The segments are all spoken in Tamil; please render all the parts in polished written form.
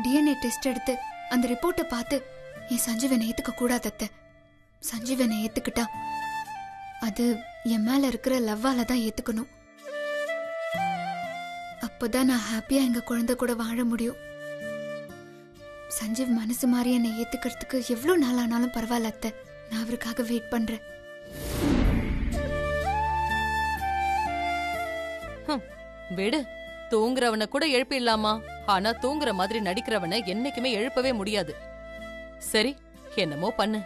டிஎன்ஏ டெஸ்ட் எடுத்து அந்த ரிப்போர்ட்டை பார்த்து என் சஞ்சீவனை ஏத்துக்க கூடாது அத்தை. சஞ்சீவனை ஏத்துக்கிட்டா அது என் மேல இருக்கிற லவ்வால தான் ஏத்துக்கணும். அப்போதான் நான் ஹாப்பியா எங்க குழந்தை கூட வாழ முடியும். சஞ்சீவ் மனசு மாறி என்னை ஏத்துக்கிறதுக்கு எவ்வளவு நாள் ஆனாலும் பரவாயில்ல அத்தை. நான் அவருக்காக வெயிட் பண்றேன். விடு, தூங்குறவனை கூட எழுப்பிடலாமா? ஆனா தூங்குற மாதிரி நடிக்கிறவனை என்னைக்குமே எழுப்பவே முடியாது. சரி, என்னமோ பண்ணு.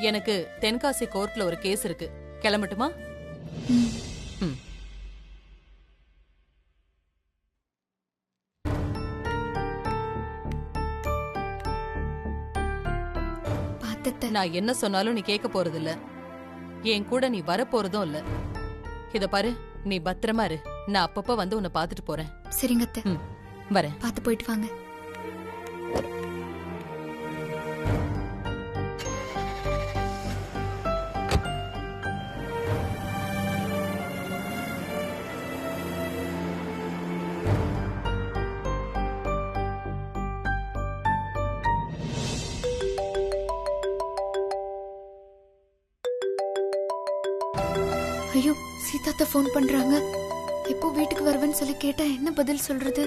எனக்கு தென்காசி கோர்ட்ல ஒரு கேஸ் இருக்கு, கிளம்பட்டுமா? நான் என்ன சொன்னாலும் நீ கேட்க போறது இல்ல, என் கூட நீ வர போறதும் இல்ல. இத பாரு, நீ பத்திரமா இரு. நான் அப்பப்ப வந்து உன்னை பாத்துட்டு போறேன். சரிங்க அத்தை, வரேன். பாத்து போயிட்டு வாங்க. ஐயோ, சீதாத்த போன் பண்றாங்க. எப்போ வீட்டுக்கு வருவேன்னு சொல்லி கேட்டா என்ன பதில் சொல்றது?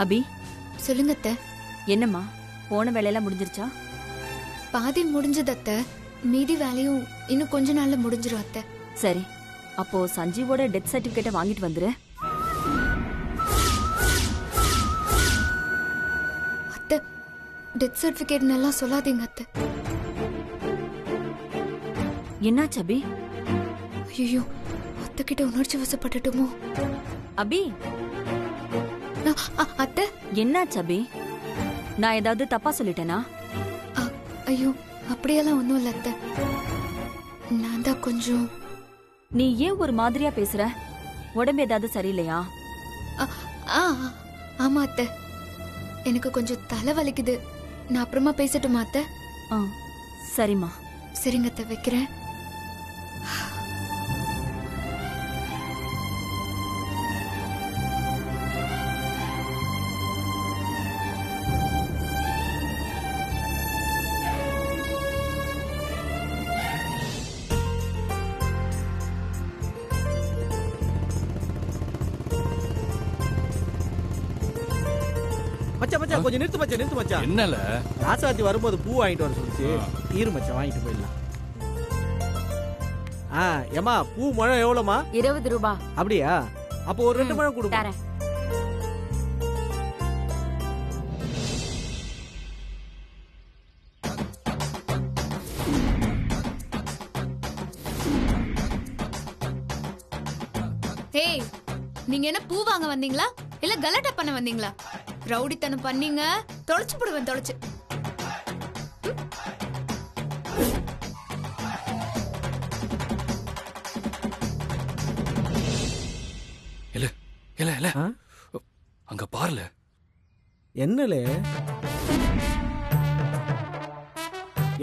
அபி, சொல்லுங்க அத்தை. என்னம்மா, போன வேலையெல்லாம் முடிஞ்சிருச்சா? பாதி முடிஞ்சது அத்தை, மீதி வேலையும் இன்னும் கொஞ்ச நாள்ல முடிஞ்சிரும் அத்தை. சரி, அப்போ சஞ்சீவோட டெத் சர்டிபிகேட்டை வாங்கிட்டு வந்துரு. அத்தை, டெத் சர்டிபிகேட் எல்லாம் சொல்லாதீங்க அத்தை. என்னாச்சு அபி? ஐயோ, அத்தை கிட்ட உணர்ச்சி வசப்பட்டுட்டுமோ? அபி, அத்தை, என்னாச்சு அபி? நான் ஏதாவது தப்பா சொல்லிட்டேனா? ஐயோ, அப்படியெல்லாம் ஒண்ணும் இல்ல அத்தை. நான் தான் கொஞ்சம். நீ ஏன் ஒரு மாதிரியா பேசுற? உடம்பு ஏதாவது சரியில்லையா? ஆமா அத்தை, எனக்கு கொஞ்சம் தலை வலிக்குது. நான் அப்புறமா பேசட்டுமா அத்தை? சரிம்மா. சரிங்க அத்தை, வைக்கிறேன். மச்சான் கொஞ்சம் நிறுத்து மச்சான். என்னல? ராசாத்தி வரும்போது பூ வாங்கிட்டு வர சொல்லிச்சு. இரு மச்சான், வாங்கிட்டு போயிடலாம். ஏமா, பூ முழம் எவ்வளவுமா? 20 ரூபாய். அப்படியா? அப்போ ஒரு 2 முழம் கொடுங்க. ஏய், நீங்க என்ன பூ வாங்க வந்தீங்களா இல்ல கலாட்டா பண்ண வந்தீங்களா? ரவுடித்தனம் பண்ணீங்க, தொலைச்சு போடுவேன், தொலைச்சு. அங்க பாருல. என்னலே?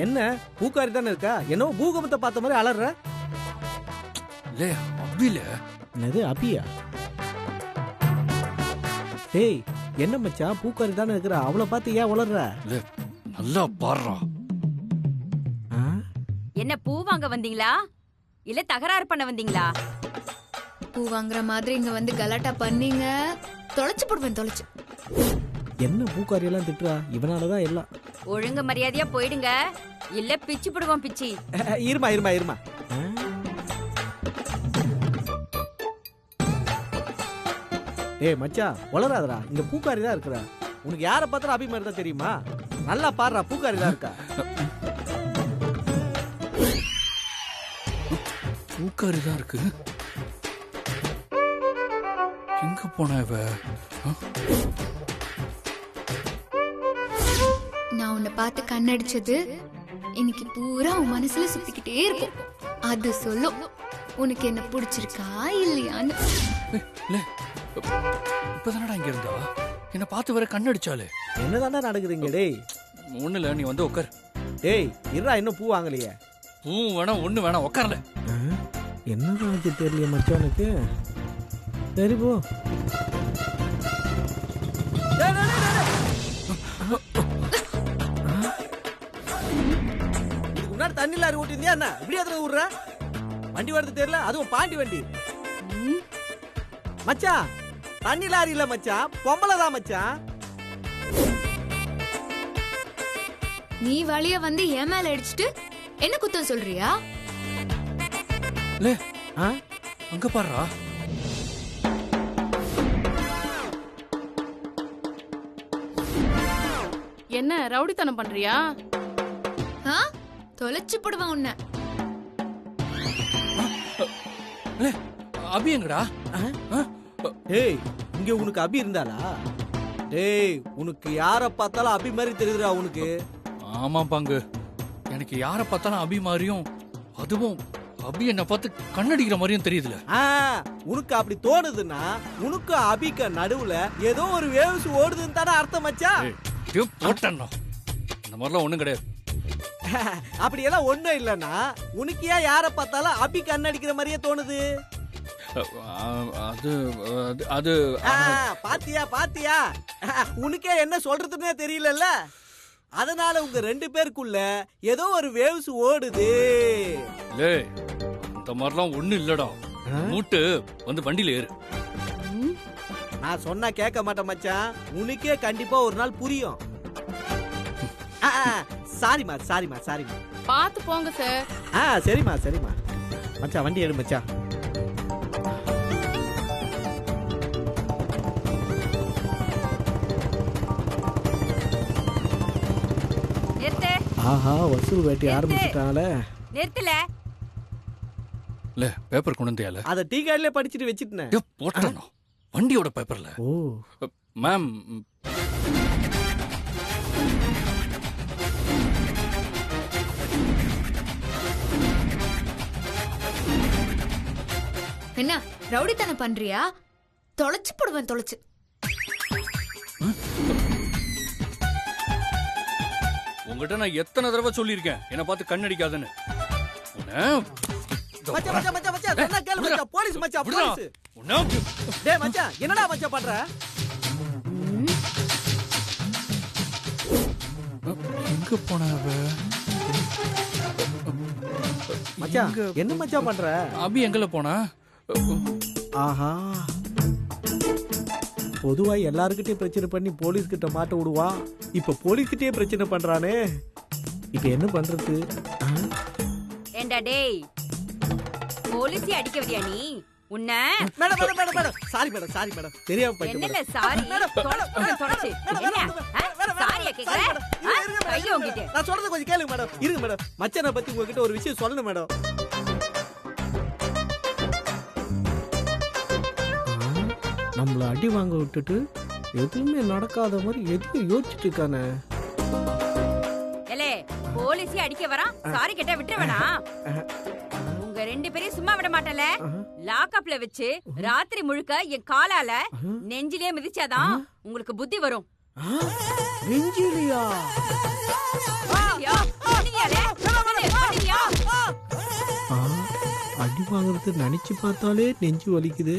என்ன பூக்காரி தானே இருக்கா? என்ன பூகம்பத்தை பார்த்த மாதிரி அலற? அபில. என்னது அபியா? டேய், என்ன மச்சான், பூக்காரி தானே இருக்கிற, அவளை பார்த்து ஏன் உளர்ற? நல்லா பாடுறா. என்ன பூ வாங்க வந்தீங்களா இல்ல தகராறு பண்ண வந்தீங்களா? பூ வாங்குற மாதிரி இங்க வந்து கலாட்டா பண்ணீங்க, தொலைச்சு போடுவேன், தொலைச்சு. என்ன பூக்காரி எல்லாம் திட்டுறா? இவனாலதான் எல்லாம். ஒழுங்கு மரியாதையா போயிடுங்க, இல்ல பிச்சு போடுவோம், பிச்சி. இருமா. ஏய் மச்சான், வளராதரா, இங்க பூக்காரி தான் இருக்கிறா. உனக்கு யார பார்த்தா அபி மாதிரி தான் தெரியுமா? நல்லா பாடுறா, பூக்காரி தான் இருக்கா. பூக்காரி தான் இருக்கு. எங்க போன இவ? நான் உன்னை பார்த்து கண்ணடிச்சது இன்னைக்கு பூரா உன் மனசுல சுத்திக்கிட்டே இருக்கும். அது சொல்லும் உனக்கு என்ன பிடிச்சிருக்கா இல்லையான்னு. இப்பதானடா இங்க இருந்தா என்ன பார்த்து வர கண்ணடிச்சாலே. என்னதானே நடக்குதுங்க? டேய் ஒண்ணுல, நீ வந்து உட்கார். டேய் இருடா, இன்னும் பூ வாங்கலையே. பூ வேணாம், ஒண்ணு வேணாம், உட்கார்ல. என்னதான் தெரியலையே மச்சானுக்கு. சரி போ. டேய், டேய், டேய், டேய். இதுக்கு முன்னாடி தண்ணி லாரி ஓட்டிருந்தியா என்ன இப்படி எத்தனை விடுற? வண்டி வரது தெரியல, அதுவும் பாண்டி வண்டி. மச்சான் தண்ணி லாரி இல்ல மச்சான், பொம்பளை தான் மச்சான். நீ வழிய வந்து என் மேல அடிச்சிட்டு என்ன குத்தம் சொல்றியா? லே ஆ? அங்க பாருடா. என்ன ரவுடித்தனம் பண்றியா? ஆ? தொலைச்சு போடுவான் உன்னை. லே அபி எங்கடா? டேய் இங்க உனக்கு அபி இருந்தாளா? டேய் உனக்கு யார பார்த்தாலும் அபி மாதிரி தெரியுதுடா உனக்கு. ஆமா பாங்கு, எனக்கு யார பார்த்தாலும் அபி மாதிரியும், அதுவும் அபி என்ன பார்த்து கண்ணடிக்கிற மாதிரியும் தெரியுதுல. உனக்கு அப்படி தோணுதுன்னா உனக்கு அபிக்க நடுவுல ஏதோ ஒரு வேவ்ஸ் ஓடுதுன்னு தானே அர்த்தம் மச்சான். போட்டேன்னா இந்த மாதிரிலாம் ஒண்ணும் கிடையாது. அப்படியெல்லாம் ஒண்ணும் இல்லன்னா உனக்கு ஏன் யார பார்த்தாலும் அபி கண்ணடிக்கிற மாதிரியே தோணுது? அது அது பாத்தியா பாத்தியா, உனக்கே என்ன சொல்றதுன்னே தெரியலல்ல. அதனால உங்க ரெண்டு பேருக்குள்ள ஏதோ ஒரு வேவ்ஸ் ஓடுது. லே அந்த மாதிரிலாம் ஒண்ணும் இல்லடா. மூட்டு வந்து வண்டியில ஏறு. நான் சொன்னா கேட்க மாட்டேன் மச்சான், உனக்கே கண்டிப்பா ஒரு நாள் புரியும். சாரிமா சாரிமா சாரிமா. பாத்து போங்க சார். சரிமா சரிமா. மச்சான் வண்டி எடு மச்சான். ஆஹா வசூல் வேட்டி ஆரம்பிச்சிட்டாங்களே. நிறுத்தல. லே பேப்பர் கொண்டு வந்தியால? அத டீ கார்டுல படிச்சிட்டு வச்சிட்டேன். போட்டேன்னா வண்டியோட பேப்பர்ல. ஓ மேம் என்ன ரவுடித்தனம் பண்றியா? தொலைச்சு போடுவேன் தொலைச்சு. உங்ககிட்ட நான் எத்தனை தடவை சொல்லியிருக்கேன் என்ன பார்த்து கண்ணடிக்காதன்னு. மச்சான் மச்சான் மச்சான் மச்சான் சொன்னா கேளு மச்சான். போலீஸ் மச்சான் போலீஸ். டேய் மச்சான் என்னடா மச்சான் பண்ற? எங்க போனவ? மச்சான் என்ன மச்சான் பண்ற? அபி எங்கல போனா? ஆஹா பொதுவா எல்லார்கிட்டயும் பிரச்சனை பண்ணி போலீஸ் கிட்ட மாட்ட விடுவான். இப்ப போலீஸ் கிட்டயே பிரச்சனை பண்றானே. இப்ப என்ன பண்றது? ஏண்டா டேய், போலீஸை அடிக்க வரியா நீ? உன்ன madam madam madam madam sorry madam sorry madam தெரியாம போயிட்டு. என்னல சாரி? தொலைச்சு என்ன? சாரியா கேக்குற? கைய உங்கிட்ட. நான் சொல்றது கொஞ்சம் கேளுங்க மேடம். இருங்க மேடம், மச்சானை பத்தி உங்ககிட்ட ஒரு விஷயம் சொல்லணும் மேடம். நம்மள அடி வாங்க விட்டுட்டு எதுவுமே நடக்காத மாதிரி எதுவும் யோசிச்சுட்டு இருக்கானே. ஏலே போலீஸை அடிக்க வரான், சாரி கேட்டா விட்டுறவனா? உங்க ரெண்டு பேரையும் சும்மா விட மாட்டல. லாக்அப்ல வச்சு ராத்திரி முழுக்க என் காலால நெஞ்சிலே மிதிச்சாதான் உங்களுக்கு புத்தி வரும். நெஞ்சிலியா? அடி வாங்குறது நினைச்சு பார்த்தாலே நெஞ்சு வலிக்குது.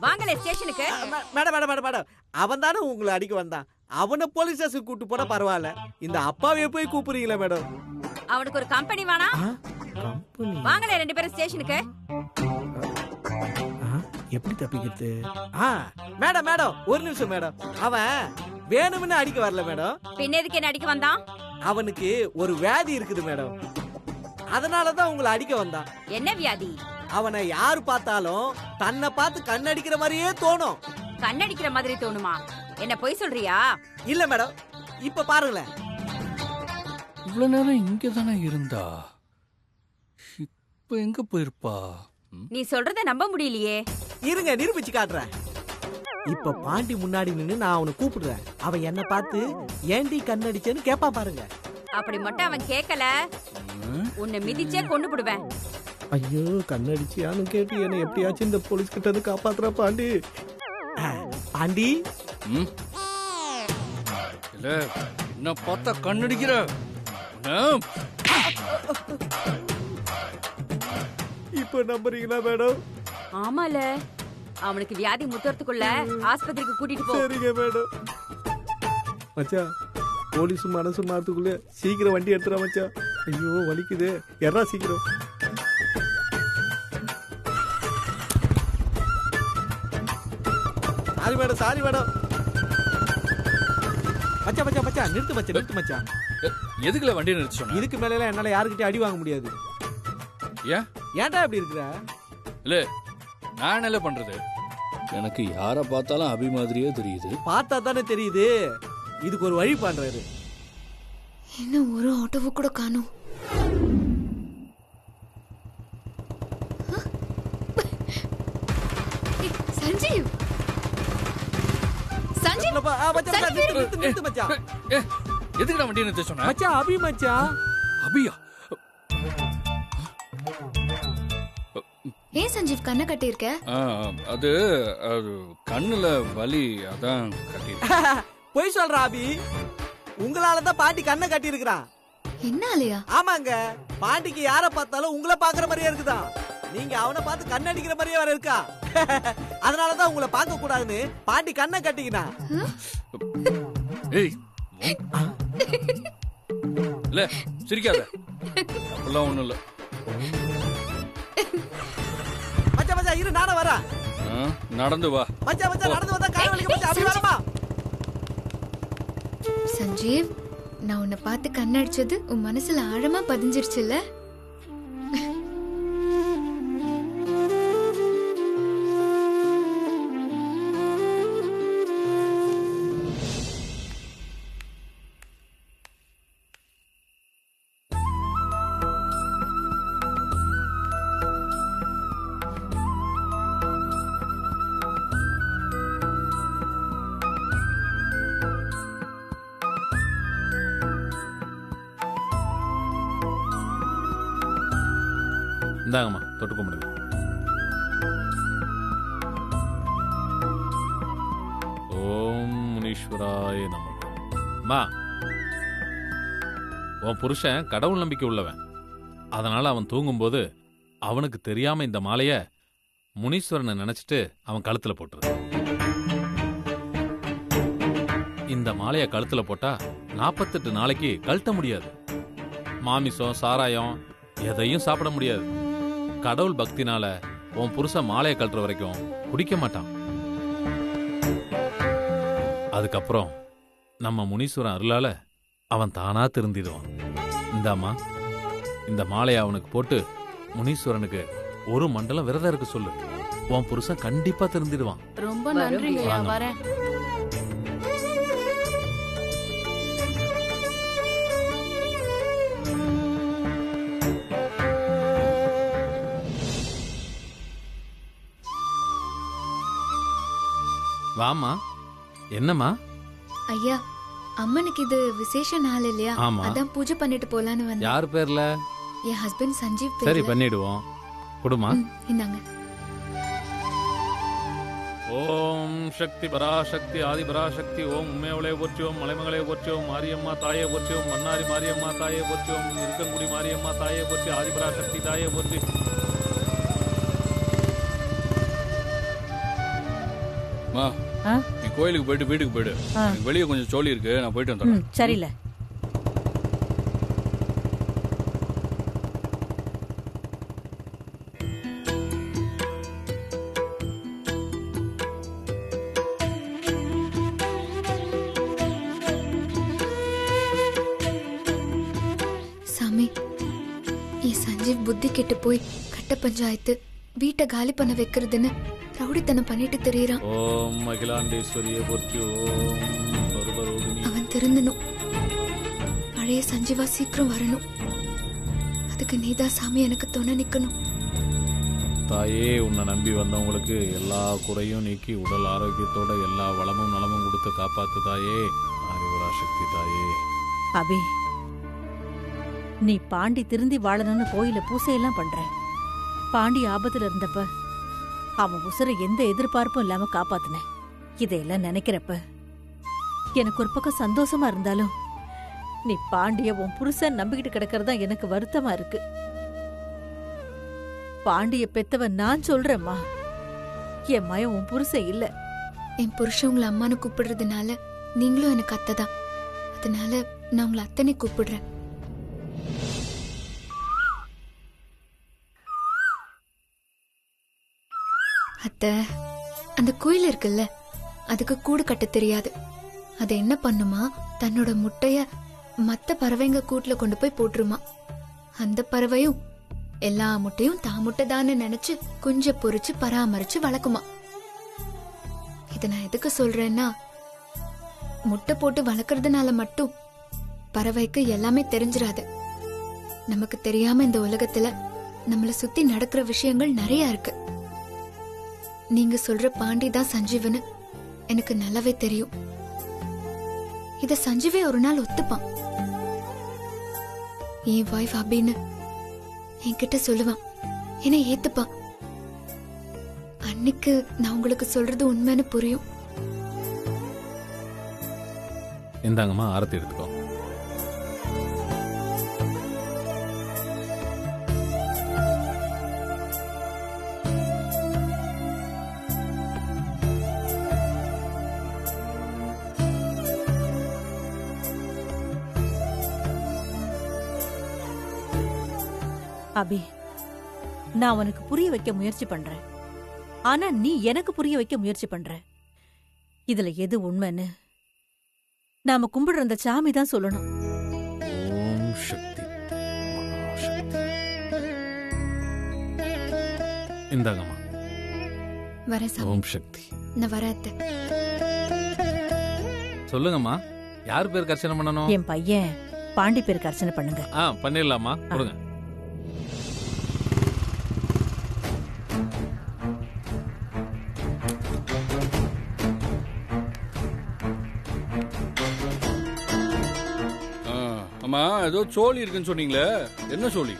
வாங்கல ஸ்டேஷனுக்கு. மேடம் மேடம் மேடம் மேடம் அவன் தானே உங்களை அடிக்க வந்தான். அவனை போலீஸ் ஸ்டேஷன் கூட்டு போனா பரவாயில்ல, இந்த அப்பாவே போய் கூப்பிடுறீங்களா மேடம்? அவனுக்கு ஒரு கம்பெனி வேணா? கம்பெனி? வாங்கல ரெண்டு பேரும் ஸ்டேஷனுக்கு. எப்படி தப்பிக்கிறது? மேடம் மேடம் ஒரு நிமிஷம் மேடம், அவன் வேணும்னு அடிக்க வரல மேடம். பின்ன எதுக்கு என்ன அடிக்க வந்தான்? அவனுக்கு ஒரு வியாதி இருக்குது மேடம், அதனாலதான் உங்களை அடிக்க வந்தான். என்ன வியாதி? அவனை யாரு பார்த்தாலும் தன்னை பார்த்து கண்ணடிக்கிற மாதிரியே தோணும். கண்ணடிக்கிற மாதிரி தோணுமா? என்ன பொய் சொல்றியா? இல்ல மேடம், இப்ப பாருங்களேன். இவ்வளவு நேரம் இங்க தானே இருந்தா, இப்ப எங்க போயிருப்பா? நீ சொல்றத நம்ப முடியலையே. இருங்க நிரூபிச்சு காட்டுறேன். இப்ப பாண்டி முன்னாடி நின்னு நான் அவனை கூப்பிடுறேன். அவன் என்ன பார்த்து ஏண்டி கண்ணடிச்சேன்னு கேப்பா பாருங்க. அப்படி மட்டும் அவன் கேட்கல, உன்னை மிதிச்சே கொண்டு போடுவேன். ஐயோ கண்ணடிச்சியான்னு கேட்டு என்ன எப்படியாச்சும் இந்த போலீஸ் கிட்ட இருந்து காப்பாத்துற பாண்டி. பாண்டி இல்ல என்ன பார்த்தா கண்ணடிக்கிற? இப்ப நம்புறீங்களா மேடம்? ஆமால அவனுக்கு வியாதி முத்துறதுக்குள்ள ஆஸ்பத்திரிக்கு கூட்டிட்டு போ. சரிங்க மேடம். மச்சான் போலீஸ் மனசு மாறதுக்குள்ள சீக்கிரம் வண்டி எடுத்துறா மச்சான். ஐயோ வலிக்குது, எறா சீக்கிரம். Sorry madam, sorry madam. மச்சான் மச்சான் மச்சான் நிறுத்து மச்சான், நிறுத்து மச்சான். எதுக்குல வண்டி நிறுத்த சொன்ன? இதுக்கு மேல என்னால யாருக்கிட்டே அடி வாங்க முடியாது. ஏன் ஏன்டா இப்படி இருக்கிற? இல்ல நான் என்ன பண்றது? எனக்கு யார பார்த்தாலும் அபி மாதிரியே தெரியுது. பார்த்தா தானே தெரியுது. இதுக்கு ஒரு வழி பண்றாரு. இன்னும் ஒரு ஆட்டோவை கூட காணோம். சஞ்சீவ், சஞ்சீவ், நிறுத்து மச்சான். எதுக்குடா வண்டி நிறுத்த சொன்ன? மச்சான் அபி மச்சான். அபியா? ஏன் சஞ்சீவ் கண்ணை கட்டியிருக்க? அது அது கண்ணுல வலி, அதான் கட்டி. பொய் சொல்ற அபி. உங்களாலதான் பாட்டி கண்ணை கட்டி இருக்கிறான். என்னாலயா? ஆமாங்க, பாட்டிக்கு யார பார்த்தாலும் உங்களை பாக்குற மாதிரியே இருக்குதா. நீங்க அவனை பார்த்து கண்ண அடிக்கிற மாதிரியே வர இருக்கா. அதனாலதான் உங்களை பார்க்க கூடாதுன்னு பாட்டி கண்ணை கட்டிக்கினா. ஏய் இல்ல சிரிக்காத, அப்படிலாம் ஒண்ணும் இல்ல. மச்சான் மச்சான் இரு, நானே வரேன். நடந்து வா மச்சான் மச்சான், நடந்து வந்தா கால் வலிக்கும் மச்சான். அப்படி வரமா? சஞ்சீவ், நான் உன்னை பார்த்து கண்ணடிச்சது உன் மனசுல ஆழமா பதிஞ்சிருச்சுல்ல? இந்தாங்கம்மா, தொட்டு கும்பிடுங்க. ஓம் முனீஸ்வராய நமக. அம்மா, உன் புருஷன் கடவுள் நம்பிக்கை உள்ளவன். அதனால அவன் தூங்கும்போது அவனுக்கு தெரியாம இந்த மாலைய முனீஸ்வரனை நினைச்சிட்டு அவன் கழுத்துல போட்டுரு. இந்த மாலைய கழுத்துல போட்டா 48 நாளைக்கு கழட்ட முடியாது. மாமிசம், சாராயம் எதையும் சாப்பிட முடியாது. கடவுள் பக்தினால உன் புருஷன் மாலையை கழட்டுற வரைக்கும் குடிக்க மாட்டான். அதுக்கப்புறம் நம்ம முனீஸ்வரன் அருளால அவன் தானா திருந்திடுவான். இந்தாம்மா, இந்த மாலையை அவனுக்கு போட்டு முனீஸ்வரனுக்கு ஒரு மண்டலம் விரதம் இருக்க சொல்லு. உன் புருஷன் கண்டிப்பா திருந்திடுவான். ரொம்ப நன்றிங்க, வரேன். வாமா. என்னம்மா? ஐயா, அம்மனுக்கு இது விசேஷ நாள் இல்லையா? ஆமா. அதான் பூஜை பண்ணிட்டு போலான்னு வந்தேன். யார் பேர்ல? என் ஹஸ்பண்ட் சஞ்சீவ் பேர்ல. சரி, பண்ணிடுவோம். குடுமா. இந்தாங்க. ஓம் சக்தி பராசக்தி ஆதி பராசக்தி. ஓம் உண்மையவளே போற்றியோம், மலைமகளே போற்றியோம், மாரியம்மா தாயே போற்றியோம், மன்னாரி மாரியம்மா தாயே போற்றியோம், இருக்கங்குடி மாரியம்மா தாயே போற்றி, ஆதி பராசக்தி தாயே போற்றி. நீ கோயிலுக்கு போயிட்டு வீட்டுக்கு போயிடு. வெளியே கொஞ்சம் சோழி இருக்கு, நான் போயிட்டு வந்துடுறேன். சரியில்ல. சாமி, என் சஞ்சீவ் புத்தி கெட்டு போய் கட்ட பஞ்சாயத்து, வீட்டை காலி பண்ண வைக்கிறதுன்னு ரவுடித்தனம் பண்ணிட்டு தெரியறான். ஓம் அகிலாண்டேஸ்வரியே போற்றி. ஓம் சர்வரோகிணி. அவன் திருந்தணும். பழைய சஞ்சீவா சீக்கிரம் வரணும். அதுக்கு நீதான் சாமி எனக்கு துணை நிக்கணும். தாயே, உன்னை நம்பி வந்தவங்களுக்கு எல்லா குறையும் நீக்கி உடல் ஆரோக்கியத்தோட எல்லா வளமும் நலமும் கொடுத்து காப்பாத்து தாயே. ஆதிபராசக்தி தாயே. அபி, நீ பாண்டி திருந்தி வாழணும்னு கோயில பூசையெல்லாம் பண்ற. பாண்டி ஆபத்துல இருந்தப்ப அவன் உசுர எந்த எதிர்பார்ப்பும் இல்லாம காப்பாத்தின. இதையெல்லாம் நினைக்கிறப்ப எனக்கு ஒரு பக்கம் சந்தோஷமா இருந்தாலும் நீ பாண்டிய உன் புருஷன் நம்பிக்கிட்டு கிடக்கிறதா எனக்கு வருத்தமா இருக்கு. பாண்டிய பெத்தவன் நான் சொல்றேம்மா. என் மயம் உன் புருஷன் இல்ல. என் புருஷன் உங்களை அம்மானு கூப்பிடுறதுனால நீங்களும் எனக்கு அத்தை தான். அதனால நான் உங்களை அத்தனை கூப்பிடுறேன். அத்தை, அந்த குயில் இருக்குல்ல, அதுக்கு கூடு கட்ட தெரியாது. அது என்ன பண்ணுமா, தன்னோட முட்டைய மத்த பறவைங்க கூட்டுல கொண்டு போய் போட்டுருமா. அந்த பறவையும் எல்லா முட்டையும் தான் முட்டை தான்னு நினைச்சு குஞ்ச பொறிச்சு பராமரிச்சு வளர்க்குமா. இத நான் எதுக்கு சொல்றேன்னா, முட்டை போட்டு வளர்க்கறதுனால மட்டும் பறவைக்கு எல்லாமே தெரிஞ்சிராது. நமக்கு தெரியாம இந்த உலகத்துல நம்மள சுத்தி நடக்கிற விஷயங்கள் நிறைய இருக்கு. நீங்க சொல்ற பாண்டி தான் சஞ்சீவனு எனக்கு நல்லாவே தெரியும். இத சஞ்சீவே ஒரு நாள் ஒத்துப்பான். என் வைஃப் அப்படின்னு என்கிட்ட சொல்லுவான், என்னை ஏத்துப்பான். அன்னைக்கு நான் உங்களுக்கு சொல்றது உண்மைன்னு புரியும். இந்தாங்கம்மா, ஆரத்தி எடுத்துக்கோ. அபி, நான் உனக்கு புரிய வைக்க முயற்சி பண்றேன். ஆனா நீ எனக்கு புரிய வைக்க முயற்சி பண்ற. இதுல எது உண்மைன்னு நாம கும்பிடுற அந்த சாமி தான் சொல்லணும். ஓம் சக்தி, மகாசக்தி. இந்தாங்கம்மா. வரேன் சாமி. ஓம் சக்தி. நான் வரேன் அத்தை. சொல்லுங்கம்மா, யார் பேருக்கு அர்ச்சனை பண்ணணும்? என் பையன் பாண்டி பேருக்கு அர்ச்சனை பண்ணுங்க. பண்ணிடலாமா, கொடுங்க. அம்மா, ஏதோ சோழி இருக்குன்னு சொன்னீங்களே, என்ன சோழி?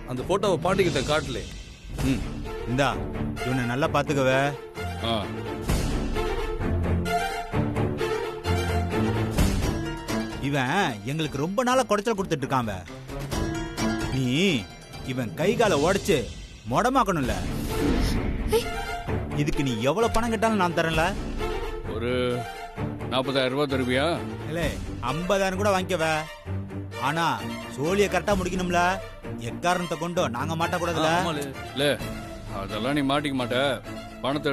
அந்த போட்டோவை பாண்டிக்கிட்ட காட்டலே. இந்தா, இவனை நல்லா பாத்துக்கவே. இவன் எங்களுக்கு ரொம்ப நாளா குடைச்சல் கொடுத்துட்டு இருக்கான். நீ இவன் கை காலை உடைச்சு மொடமாக்கணும்ல. இதுக்கு நீ எவ்வளவு பணம் கேட்டாலும் நான் தரேன்ல. ஒரு 40,000 ரூபாய் தருவியா? இல்ல 50,000 கூட வாங்கிக்கவ. ஆனா சோழிய கரெக்டா முடிக்கணும்ல. எக்காரணத்தை கொண்டோ நாங்க மாட்டக்கூடாதுல. இல்ல, அதெல்லாம் நீ மாட்டிக்க மாட்ட. பணத்தை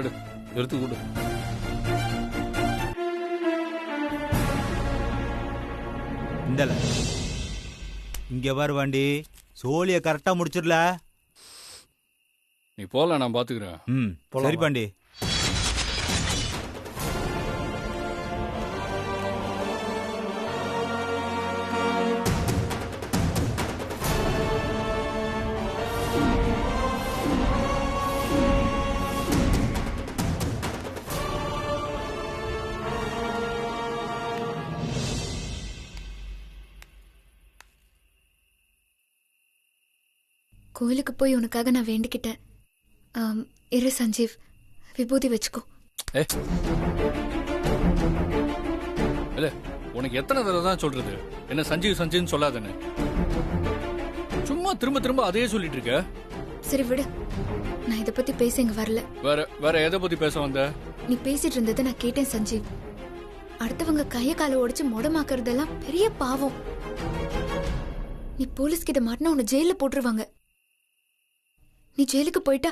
எடுத்து கொடு. இந்தல இங்க பாரு வாண்டி, சோழிய கரெக்டா முடிச்சிடல. நீ போல, நான் பாத்துக்கிறேன். சரி பாண்டி. கோயிலுக்கு போய் உனக்காக நான் வேண்டிக்கிட்டேன். இரு சஞ்சீவ், விபூதி வச்சுக்கோ. இல்ல, உனக்கு எத்தனை தடவை தான் சொல்றது என்ன சஞ்சீவ் சஞ்சீவ்னு சொல்லாதன்னு? சும்மா திரும்ப திரும்ப அதையே சொல்லிட்டு இருக்க. சரி விடு, நான் இத பத்தி பேச இங்க வரல. வேற எதை பத்தி பேச வந்த? நீ பேசிட்டு இருந்ததை நான் கேட்டேன் சஞ்சீவ். அடுத்தவங்க கைய காலை உடைச்சு மொடமாக்குறதெல்லாம் பெரிய பாவம். நீ போலீஸ் கிட்ட மாட்டினா உன்னை ஜெயில போட்டுருவாங்க. நீ ஜெயிலுக்கு போயிட்டா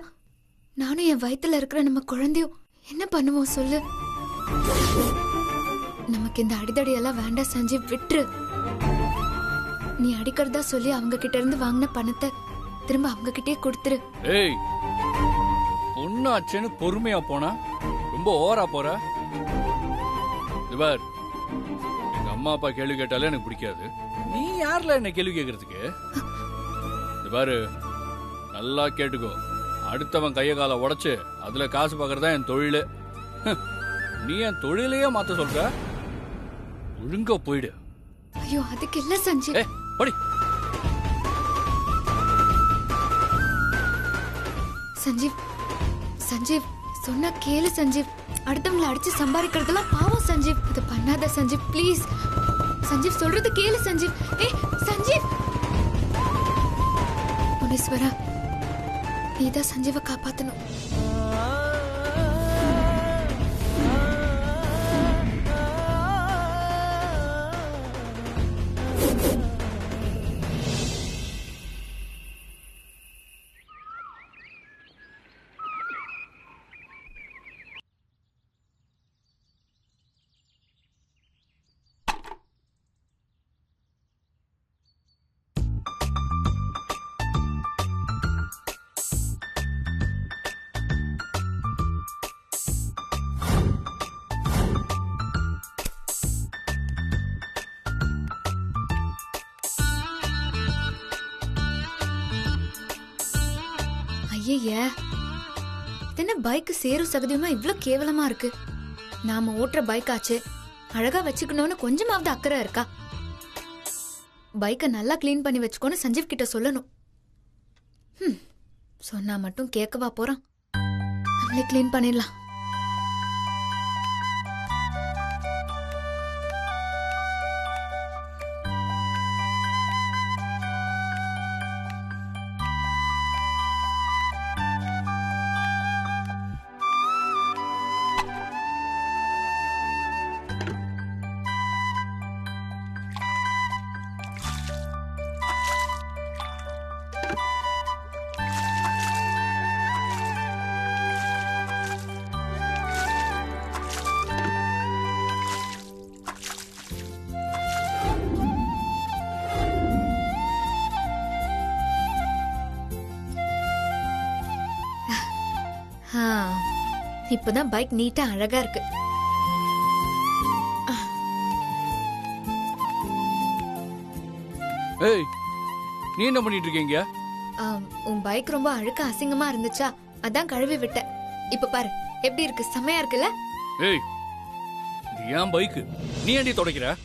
நானும் என் வயித்துல இருக்கிற நம்ம குழந்தையும் என்ன பண்ணுவோம் சொல்லு? நமக்கு இந்த அடிதடியெல்லாம் வேண்டாம் சஞ்சீவ், விட்டுரு. நீ அடிக்கிறதா சொல்லி அவங்க கிட்ட இருந்து வாங்கின பணத்தை திரும்ப அவங்க கிட்டே கொடுத்துரு. ஏய், ஒன்னாச்சுன்னு பொறுமையா போனா ரொம்ப ஓவரா போற. இவர் எங்க அம்மா அப்பா கேள்வி கேட்டாலே எனக்கு பிடிக்காது. நீ யார்ல என்ன கேள்வி கேட்கறதுக்கு? இவர் நல்லா கேட்டுக்கோ, அடுத்தவன் கைய காலை உடைச்சு அதுல காசு பாக்குறதா என் தொழிலு. நீ என் தொழிலையே மாத்த சொல்ற. ஒழுங்கா போயிடு. ஐயோ, அதுக்கு இல்ல சஞ்சீவ். படி. சஞ்சீவ், சஞ்சீவ் சொன்னா கேளு சஞ்சீவ். அடுத்தவங்களை அடிச்சு சம்பாதிக்கிறதெல்லாம் பாவம் சஞ்சீவ். இது பண்ணாத சஞ்சீவ், ப்ளீஸ். சஞ்சீவ் சொல்றது கேளு சஞ்சீவ். சஞ்சீவ், முனீஸ்வரா, நீதான் சஞ்சீவை காப்பாத்தணும். ஐய, என்ன பைக் சேரும் சகதியுமா இவ்ளோ கேவலமா இருக்கு. நாம ஓட்டுற பைக் ஆச்சு, அழகா வச்சுக்கணும்னு கொஞ்சமாவது அக்கறை இருக்கா? பைக்கை நல்லா கிளீன் பண்ணி வச்சுக்கோன்னு சஞ்சீவ் கிட்ட சொல்லணும். சொன்னா மட்டும் கேட்கவா போறான்? நம்மளே கிளீன் பண்ணிடலாம். இப்பதான் பைக் நீட்டா அழகா இருக்கு. ஏய், நீ என்ன பண்ணிட்டு இருக்கீங்க? உன் பைக் ரொம்ப அழுக்க அசிங்கமா இருந்துச்சா, அதான் கழுவி விட்டேன். இப்ப பாரு எப்படி இருக்கு, செமையா இருக்குல்ல? ஏய், இது ஏன் பைக்கு, நீ ஏன்டி துடைக்கிற?